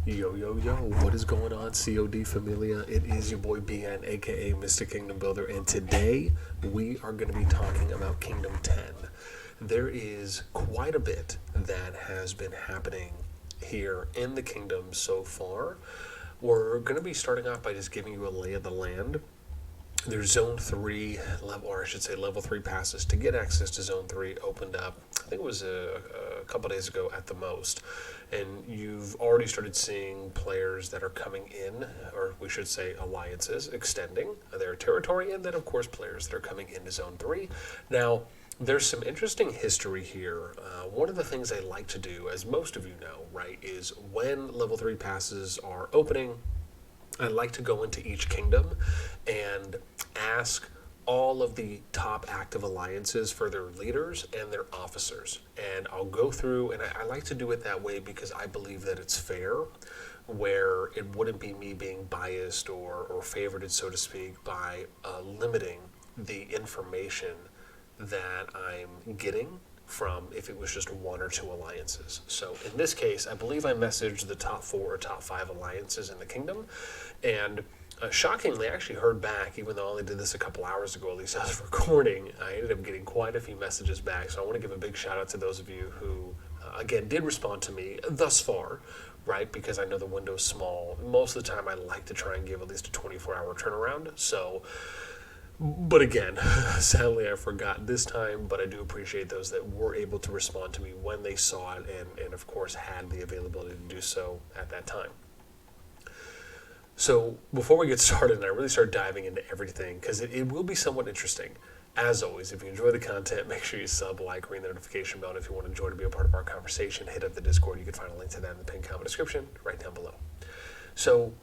Yo, yo, yo, what is going on, COD Familia? It is your boy BN, aka Mr. Kingdom Builder, and today we are going to be talking about Kingdom 10. There is quite a bit that has been happening here in the kingdom so far. We're going to be starting off by just giving you a lay of the land. There's Zone 3 level, or I should say level 3 passes to get access to Zone 3 opened up, I think it was a couple days ago at the most. And you've already started seeing players that are coming in, or we should say alliances, extending their territory, and then of course players that are coming into Zone 3. Now, there's some interesting history here. One of the things I like to do, as most of you know, right, is when level 3 passes are opening, I like to go into each kingdom and ask all of the top active alliances for their leaders and their officers. And I'll go through, and I like to do it that way because I believe that it's fair, where it wouldn't be me being biased or favorited, so to speak, by limiting the information that I'm getting from if it was just one or two alliances. So in this case, I believe I messaged the top 4 or top 5 alliances in the kingdom, and shockingly, I actually heard back, even though I only did this a couple hours ago, at least I was recording. I ended up getting quite a few messages back, so I want to give a big shout out to those of you who, again, did respond to me thus far, right? Because I know the window's small. Most of the time, I like to try and give at least a 24-hour turnaround. So, but again, sadly, I forgot this time, but I do appreciate those that were able to respond to me when they saw it and of course, had the availability to do so at that time. So before we get started and I really start diving into everything, because it will be somewhat interesting, as always, if you enjoy the content, make sure you sub, like, ring the notification bell, and if you want to join to be a part of our conversation, hit up the Discord. You can find a link to that in the pinned comment description right down below. So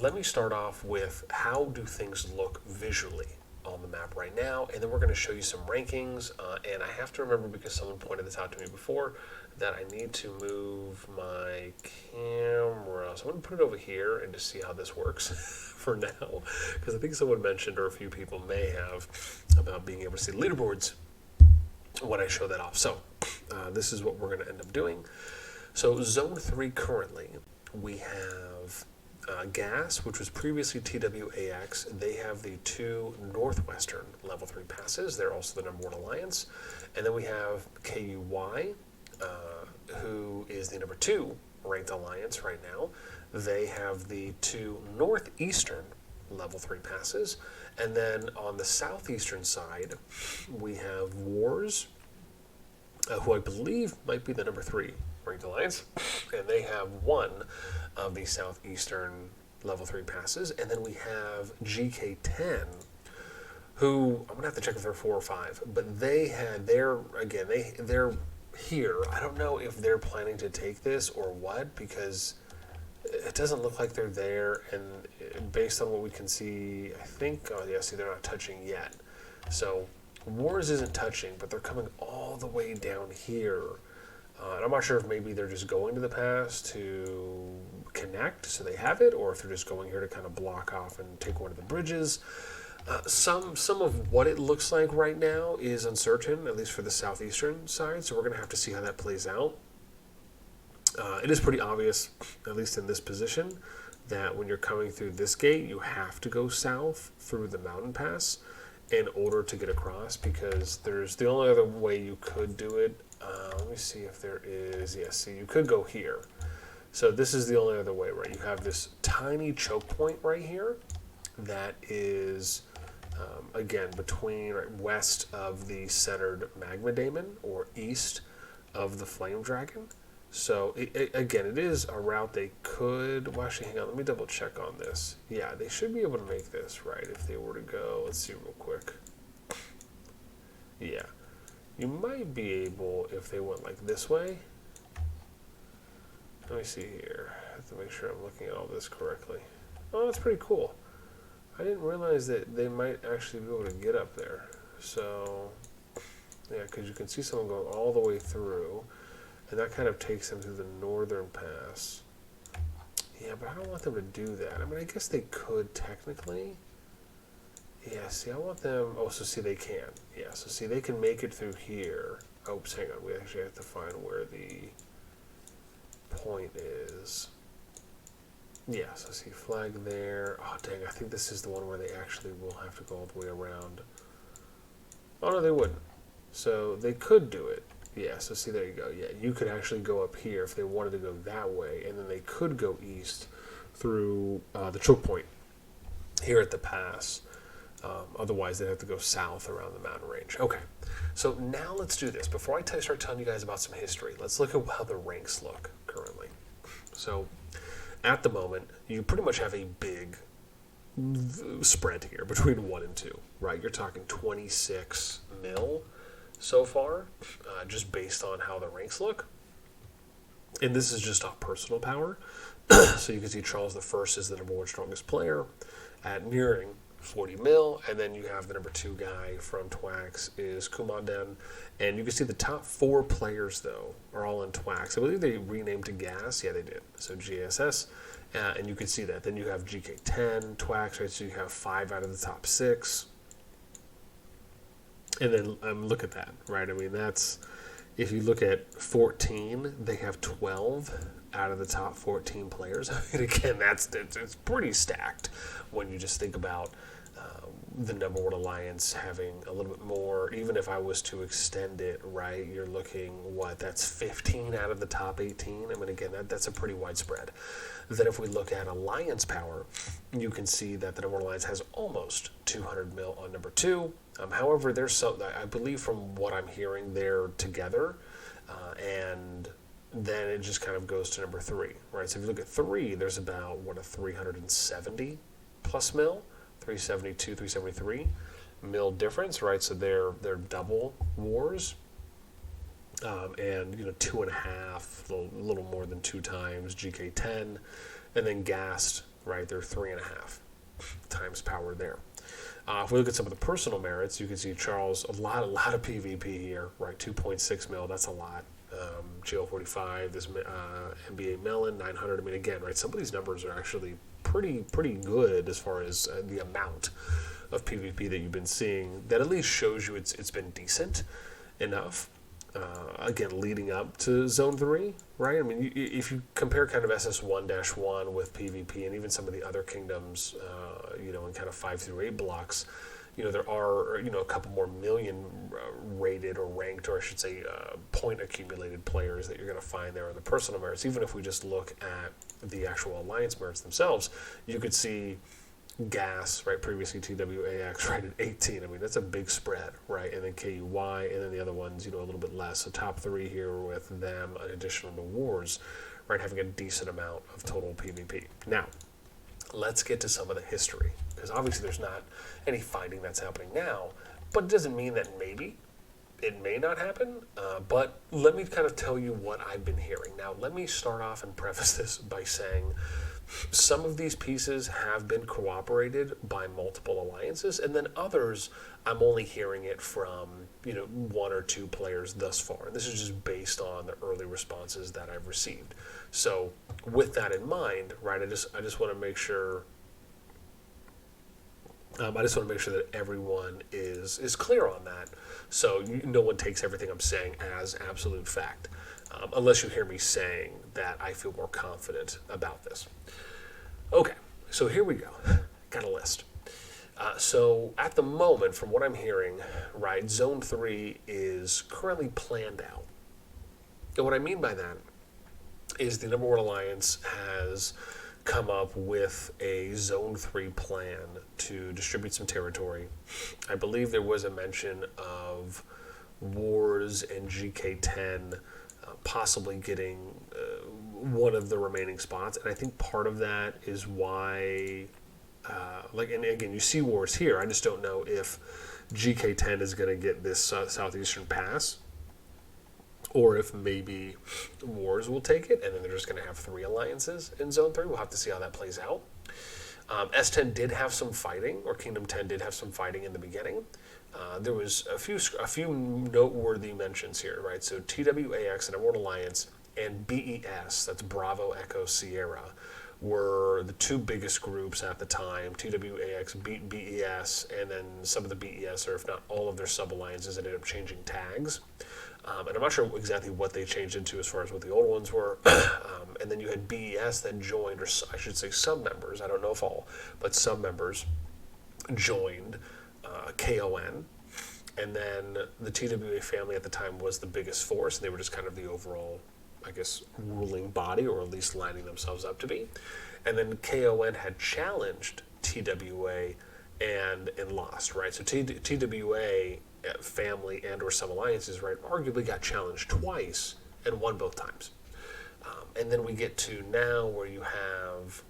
let me start off with how do things look visually on the map right now, and then we're going to show you some rankings, and I have to remember, because someone pointed this out to me before, that I need to move my camera. So I'm going to put it over here and just see how this works for now, because I think someone mentioned, or a few people may have, about being able to see leaderboards when I show that off. So this is what we're going to end up doing. So Zone 3 currently, we have Gas, which was previously TWAX. They have the 2 Northwestern level 3 passes. They're also the number 1 alliance. And then we have KUY, who is the number 2 ranked alliance right now. They have the 2 Northeastern level 3 passes. And then on the southeastern side, we have Wars, who I believe might be the number 3 ranked alliance, and they have 1 of the southeastern level 3 passes. And then we have GK10, who I'm gonna have to check if they're 4 or 5, but they're here. I don't know if they're planning to take this or what, because it doesn't look like they're there, and based on what we can see, I think, oh yeah, see, they're not touching yet. So Wars isn't touching, but they're coming all the way down here. And I'm not sure if maybe they're just going to the pass to connect, so they have it, or if they're just going here to kind of block off and take one of the bridges. Some of what it looks like right now is uncertain, at least for the southeastern side, so we're going to have to see how that plays out. It is pretty obvious, at least in this position, that when you're coming through this gate, you have to go south through the mountain pass in order to get across, because there's the only other way you could do it. Let me see if there is. Yes, see, you could go here. So this is the only other way, right? You have this tiny choke point right here that is, again, between, right, west of the centered magma daemon or east of the flame dragon. So again, it is a route they could. Well, actually, hang on. Let me double check on this. Yeah, they should be able to make this, right, if they were to go. Let's see real quick. Yeah. You might be able if they went like this way. Let me see here. I have to make sure I'm looking at all this correctly. Oh, that's pretty cool. I didn't realize that they might actually be able to get up there. So, yeah, because you can see someone going all the way through, and that kind of takes them to the northern pass. Yeah, but I don't want them to do that. I mean, I guess they could technically. Yeah, see, I want them. Oh, so see, they can. Yeah, so see, they can make it through here. Oops, hang on. We actually have to find where the point is. Yeah, so see flag there. Oh, dang, I think this is the one where they actually will have to go all the way around. Oh, no, they wouldn't. So they could do it. Yeah, so see, there you go. Yeah, you could actually go up here if they wanted to go that way, and then they could go east through the choke point here at the pass. Otherwise, they'd have to go south around the mountain range. Okay, so now let's do this. Before I start telling you guys about some history, let's look at how the ranks look currently. So at the moment, you pretty much have a big spread here between 1 and 2, right? You're talking 26 mil so far, just based on how the ranks look. And this is just off personal power. So you can see Charles I is the #1 strongest player at nearing 40 mil, and then you have the #2 guy from Twax is Kumandan, and you can see the top 4 players though are all in Twax. I believe they renamed to Gas. Yeah, they did. So GSS, and you can see that. Then you have GK10, Twax, right? So you have 5 out of the top 6. And then look at that, right? I mean, that's, if you look at 14, they have 12 out of the top 14 players. I mean, again, it's pretty stacked when you just think about the #1 alliance having a little bit more. Even if I was to extend it, right, you're looking, that's 15 out of the top 18. I mean, again, that's a pretty wide spread. Then if we look at alliance power, you can see that the #1 alliance has almost 200 mil on #2. However, I believe from what I'm hearing, they're together, and then it just kind of goes to #3, right? So if you look at 3, there's about, a 370 plus mil, 372, 373 mil difference, right? So they're double wars, and 2.5, a little more than 2 times GK10, and then Gassed, right? They're 3.5 times power there. If we look at some of the personal merits, you can see Charles, a lot of PvP here, right? 2.6 mil, that's a lot. GL45, this NBA Melon, 900. I mean, again, right? Some of these numbers are actually pretty good as far as the amount of PvP that you've been seeing. That at least shows you it's been decent enough. Again, leading up to Zone 3, right? I mean, if you compare kind of SS1-1 with PvP and even some of the other kingdoms, in kind of 5 through 8 blocks, there are, a couple more million rated or ranked, or I should say, point accumulated players that you're going to find there on the personal merits. Even if we just look at the actual alliance merits themselves, you could see Gas, right, previously TWAX, right, at 18. I mean, that's a big spread, right? And then KUY, and then the other ones, a little bit less. So top 3 here with them, in addition to wars, right, having a decent amount of total PvP. Now, let's get to some of the history, because obviously there's not any fighting that's happening now, but it doesn't mean that maybe it may not happen, but let me kind of tell you what I've been hearing. Now, let me start off and preface this by saying some of these pieces have been cooperated by multiple alliances, and then others, I'm only hearing it from, 1 or 2 players thus far. And this is just based on the early responses that I've received. So with that in mind, right, I just want to make sure that everyone is clear on that, so no one takes everything I'm saying as absolute fact, unless you hear me saying that I feel more confident about this. Okay, so here we go. Got a list. So at the moment, from what I'm hearing, right, Zone 3 is currently planned out. And what I mean by that is the #1 alliance has come up with a Zone 3 plan to distribute some territory. I believe there was a mention of Wars and GK10 possibly getting one of the remaining spots, and I think part of that is why, and again, you see Wars here. I just don't know if GK10 is going to get this southeastern pass, or if maybe Wars will take it, and then they're just going to have 3 alliances in Zone 3. We'll have to see how that plays out. S10 did have some fighting, or Kingdom 10 did have some fighting in the beginning. There was a few noteworthy mentions here, right? So TWAX, the #1 alliance, and BES, that's Bravo Echo Sierra, were the 2 biggest groups at the time. TWAX beat BES, and then some of the BES, or if not all of their sub-alliances, ended up changing tags. And I'm not sure exactly what they changed into as far as what the old ones were. And then you had BES that joined, or I should say some members, I don't know if all, but some members joined KON. And then the TWA family at the time was the biggest force, and they were just kind of the overall, I guess, ruling body, or at least lining themselves up to be. And then KON had challenged TWA and lost, right? So TWA family and or some alliances, right, arguably got challenged twice and won both times. And then we get to now where you have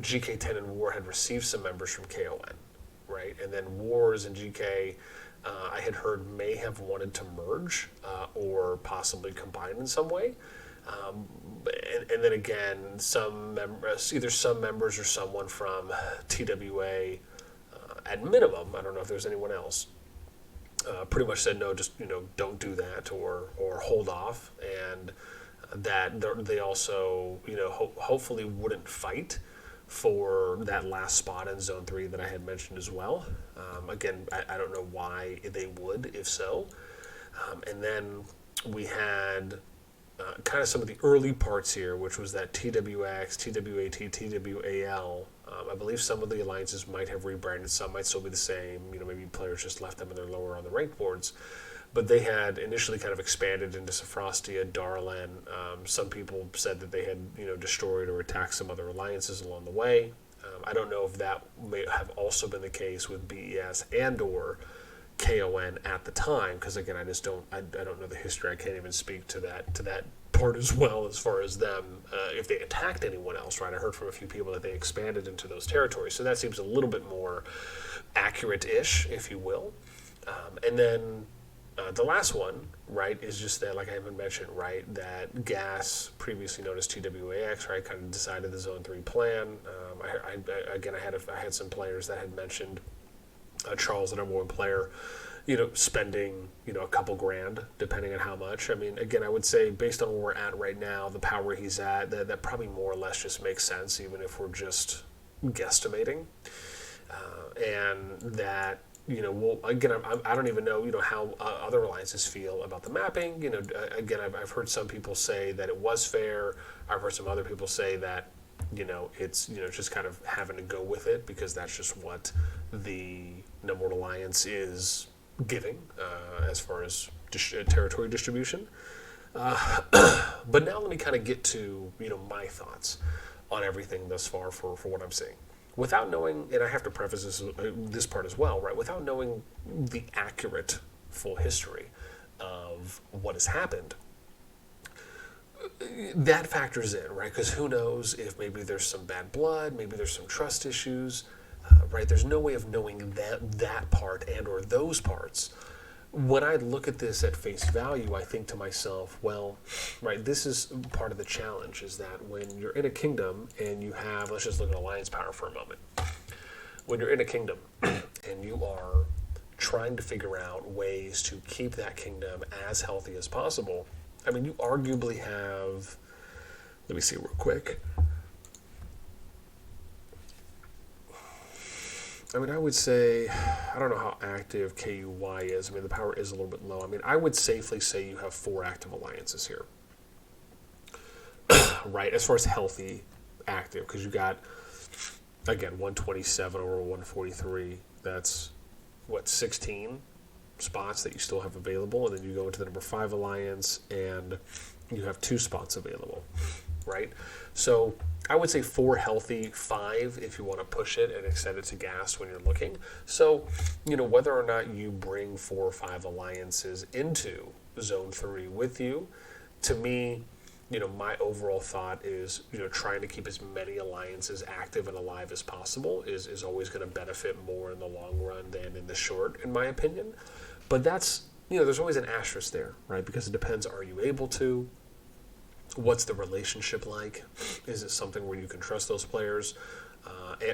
GK10 and War had received some members from KON, right? And then Wars and GK, I had heard, may have wanted to merge or possibly combine in some way. And then again, either some members or someone from TWA, at minimum, I don't know if there's anyone else, pretty much said no, just don't do that, or hold off, and that they also hopefully wouldn't fight for that last spot in Zone 3 that I had mentioned as well. Again, I don't know why they would, if so. And then we had kind of some of the early parts here, which was that TWX, TWAT, TWAL. I believe some of the alliances might have rebranded, some might still be the same. Maybe players just left them and they're lower on the rank boards. But they had initially kind of expanded into Sophrostia, Darlan. Some people said that they had, destroyed or attacked some other alliances along the way. I don't know if that may have also been the case with BES and or KON at the time, because again, I don't know the history. I can't even speak to that part as well, as far as them if they attacked anyone else, right? I heard from a few people that they expanded into those territories, so that seems a little bit more accurate-ish, if you will. And then the last one, right, is just that, like I haven't mentioned, right, that GAS, previously known as TWAX, right, kind of decided the Zone 3 plan. I had some players that had mentioned Charles, the number one player, spending, a couple grand, depending on how much. I mean, again, I would say based on where we're at right now, the power he's at, that probably more or less just makes sense, even if we're just guesstimating. And that, again, I don't even know, how other alliances feel about the mapping. Again, I've heard some people say that it was fair. I've heard some other people say that, it's, just kind of having to go with it because that's just what the number one alliance is giving as far as territory distribution. But now let me kind of get to, my thoughts on everything thus far for what I'm seeing. Without knowing, and I have to preface this part as well, right? Without knowing the accurate full history of what has happened, that factors in, right? Because who knows if maybe there's some bad blood, maybe there's some trust issues, right? There's no way of knowing that part and or those parts. When I look at this at face value, I think to myself, well, right, this is part of the challenge, is that when you're in a kingdom and you have, let's just look at alliance power for a moment. When you're in a kingdom and you are trying to figure out ways to keep that kingdom as healthy as possible, I mean, you arguably have, let me see real quick. I mean, I would say, I don't know how active KUY is. I mean, the power is a little bit low. I mean, I would safely say you have 4 active alliances here, right? As far as healthy, active, because you got, again, 127 over 143. That's, 16 spots that you still have available, and then you go into the number 5 alliance, and you have 2 spots available, right? So I would say 4 healthy, 5 if you want to push it and extend it to gas when you're looking. So, whether or not you bring 4 or 5 alliances into Zone 3 with you, to me, my overall thought is, trying to keep as many alliances active and alive as possible is always going to benefit more in the long run than in the short, in my opinion. But that's, there's always an asterisk there, right? Because it depends, are you able to? What's the relationship like? Is it something where you can trust those players?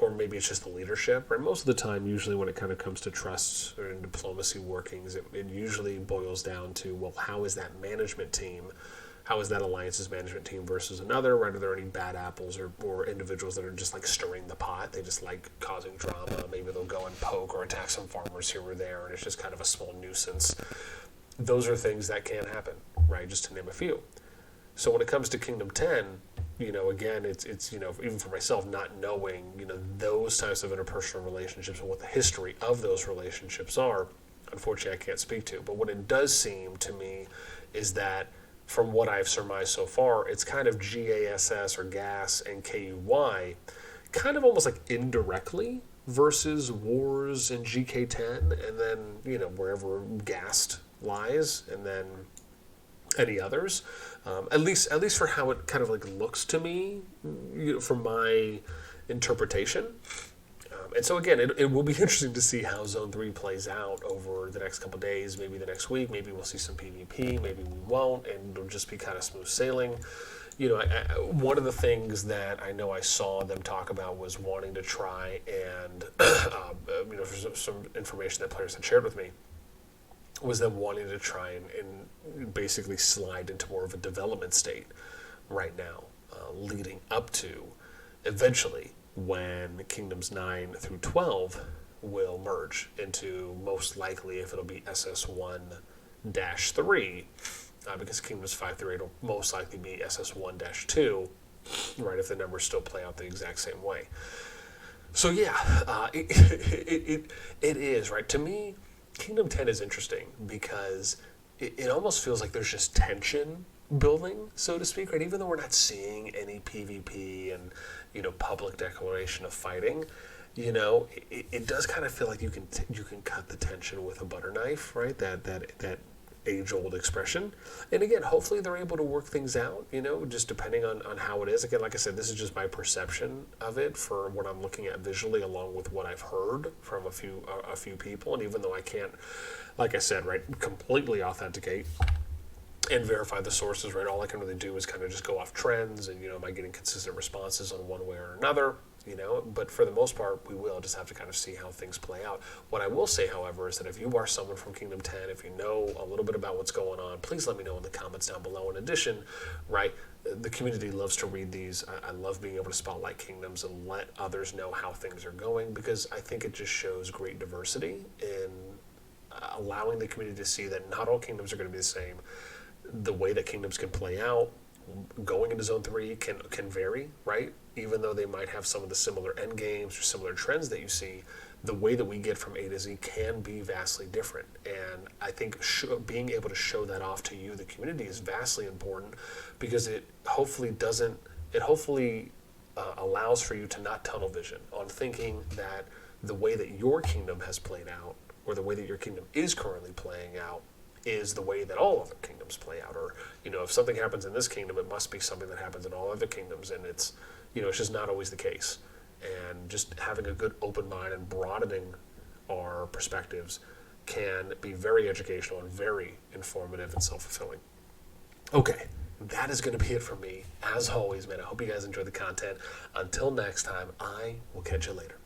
Or maybe it's just the leadership, right? Most of the time, usually when it kind of comes to trusts or in diplomacy workings, it usually boils down to, well, how is that management team? How is that alliance's management team versus another, right? Are there any bad apples or individuals that are just like stirring the pot? They just like causing drama. Maybe they'll go and poke or attack some farmers here or there, and it's just kind of a small nuisance. Those are things that can happen, right? Just to name a few. So when it comes to Kingdom 10, again, it's even for myself, not knowing, those types of interpersonal relationships and what the history of those relationships are, unfortunately I can't speak to. But what it does seem to me is that from what I've surmised so far, it's kind of GASS or GAS and KUY, kind of almost like indirectly versus Wars and GK10, and then, wherever GAST lies, and then any others. At least for how it kind of like looks to me, from my interpretation. And so again, it will be interesting to see how Zone 3 plays out over the next couple of days, maybe the next week. Maybe we'll see some PvP, maybe we won't, and it'll just be kind of smooth sailing. One of the things that I know I saw them talk about was wanting to try and, some information that players had shared with me, was them wanting to try and basically slide into more of a development state right now, leading up to eventually when Kingdoms 9 through 12 will merge into, most likely, if it'll be SS1-3, because Kingdoms 5 through 8 will most likely be SS1-2, right, if the numbers still play out the exact same way. So yeah, it is, right, to me, Kingdom 10 is interesting because it almost feels like there's just tension building, so to speak, right? Even though we're not seeing any PvP and, public declaration of fighting, it does kind of feel like you can cut the tension with a butter knife, right? That age-old expression. And again, hopefully they're able to work things out, just depending on how it is. Again, like I said, this is just my perception of it for what I'm looking at visually, along with what I've heard from a few people. And even though I can't, like I said, right, completely authenticate and verify the sources, right, all I can really do is kind of just go off trends and, am I getting consistent responses on one way or another? But for the most part, we will just have to kind of see how things play out. What I will say, however, is that if you are someone from Kingdom 10, if you know a little bit about what's going on, please let me know in the comments down below. In addition, right, the community loves to read these. I love being able to spotlight kingdoms and let others know how things are going, because I think it just shows great diversity in allowing the community to see that not all kingdoms are going to be the same. The way that kingdoms can play out going into Zone 3 can vary, right? Even though they might have some of the similar end games or similar trends that you see, the way that we get from A to Z can be vastly different. And I think being able to show that off to you, the community, is vastly important, because it hopefully allows for you to not tunnel vision on thinking that the way that your kingdom has played out, or the way that your kingdom is currently playing out, is the way that all other kingdoms play out. Or, if something happens in this kingdom, it must be something that happens in all other kingdoms, and it's just not always the case. And just having a good open mind and broadening our perspectives can be very educational and very informative and self-fulfilling. Okay, that is going to be it for me. As always, man, I hope you guys enjoyed the content. Until next time, I will catch you later.